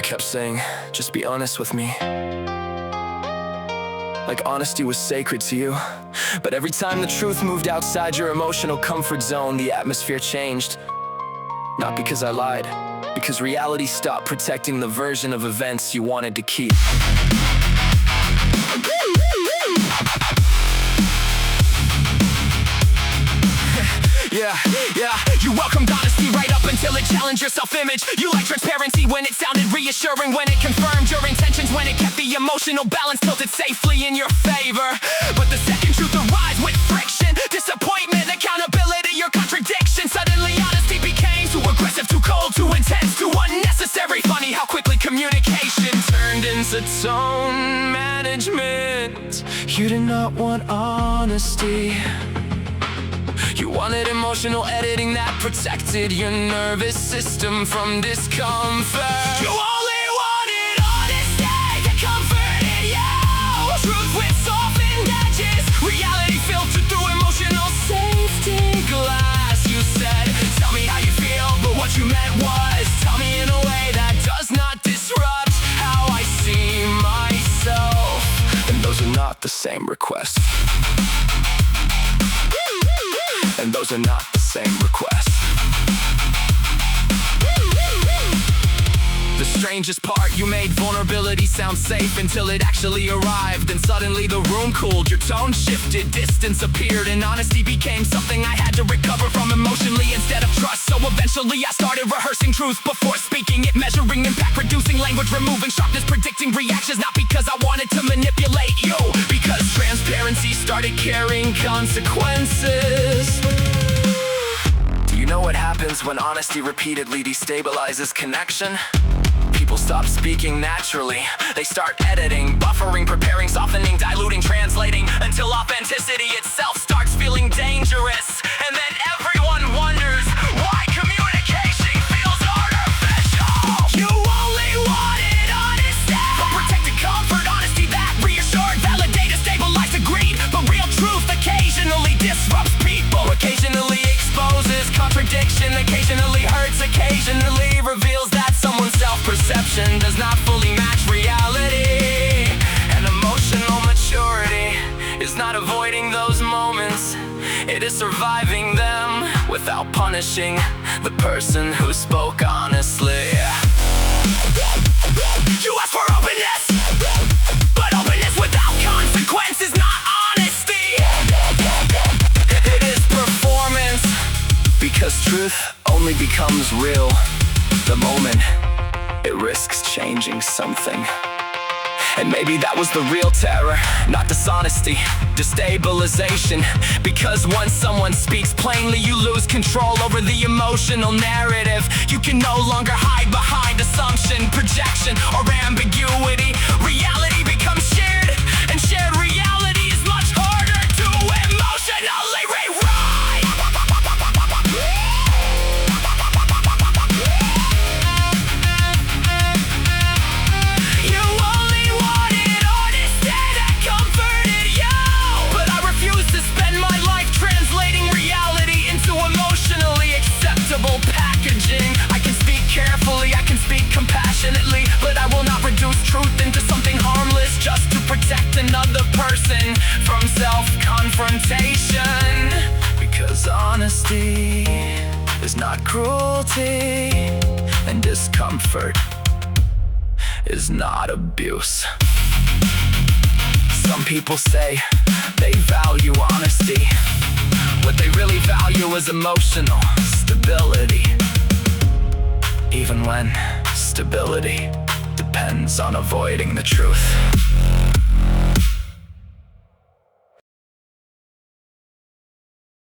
kept saying, just be honest with me. Like honesty was sacred to you. But every time the truth moved outside your emotional comfort zone, the atmosphere changed. Not because I lied, because reality stopped protecting the version of events you wanted to keep. Yeah, you welcomed honesty right up until it challenged your self-image. You liked transparency when it sounded reassuring, when it confirmed your intentions, when it kept the emotional balance tilted safely in your favor. But the second truth arrived with friction, disappointment, accountability, your contradiction. Suddenly honesty became too aggressive, too cold, too intense, too unnecessary. Funny how quickly communication turned into tone management. You did not want honesty. You wanted emotional editing that protected your nervous system from discomfort. You only wanted honesty that comforted you. Truth with softened edges, reality filtered through emotional safety glass. You said, tell me how you feel, but what you meant was, tell me in a way that does not disrupt how I see myself. And those are not the same requests. And those are not the same requests. The strangest part, you made vulnerability sound safe until it actually arrived. And suddenly the room cooled, your tone shifted, distance appeared, and honesty became something I had to recover from emotionally instead of trust. So eventually I started rehearsing truth before speaking it, measuring impact, reducing language, removing sharpness, predicting reactions. Not because I wanted to manipulate you, because transparency started carrying consequences. Do you know what happens when honesty repeatedly destabilizes connection? People stop speaking naturally. They start editing, buffering, preparing, softening, diluting, translating, until authenticity itself starts feeling dangerous. And then everyone wonders why communication feels artificial. You only wanted honesty, but protected comfort, honesty that reassured, validated, stabilized, agreed. But real truth occasionally disrupts people, occasionally exposes contradiction, occasionally hurts, occasionally reveals that someone's self-perception does not fully match reality. And emotional maturity is not avoiding those moments, it is surviving them without punishing the person who spoke honestly. You asked for openness, but openness without consequence is not honesty. It is performance, because truth only becomes real the moment it risks changing something. And maybe that was the real terror, not dishonesty, destabilization. Because once someone speaks plainly, you lose control over the emotional narrative. You can no longer hide behind assumption, projection, or ambiguity. Reality becomes shared, and shared reality is much harder to emotionally rewrite. You only wanted honesty that comforted you, but I refuse to spend my life translating reality into emotionally acceptable packaging. I can speak carefully, I can speak compassionately, but I will not reduce truth into something harmless just to protect another person from self-confrontation. Because honesty is not cruelty, and discomfort is not abuse. Some people say they value honesty. What they really value is emotional stability, even when stability depends on avoiding the truth.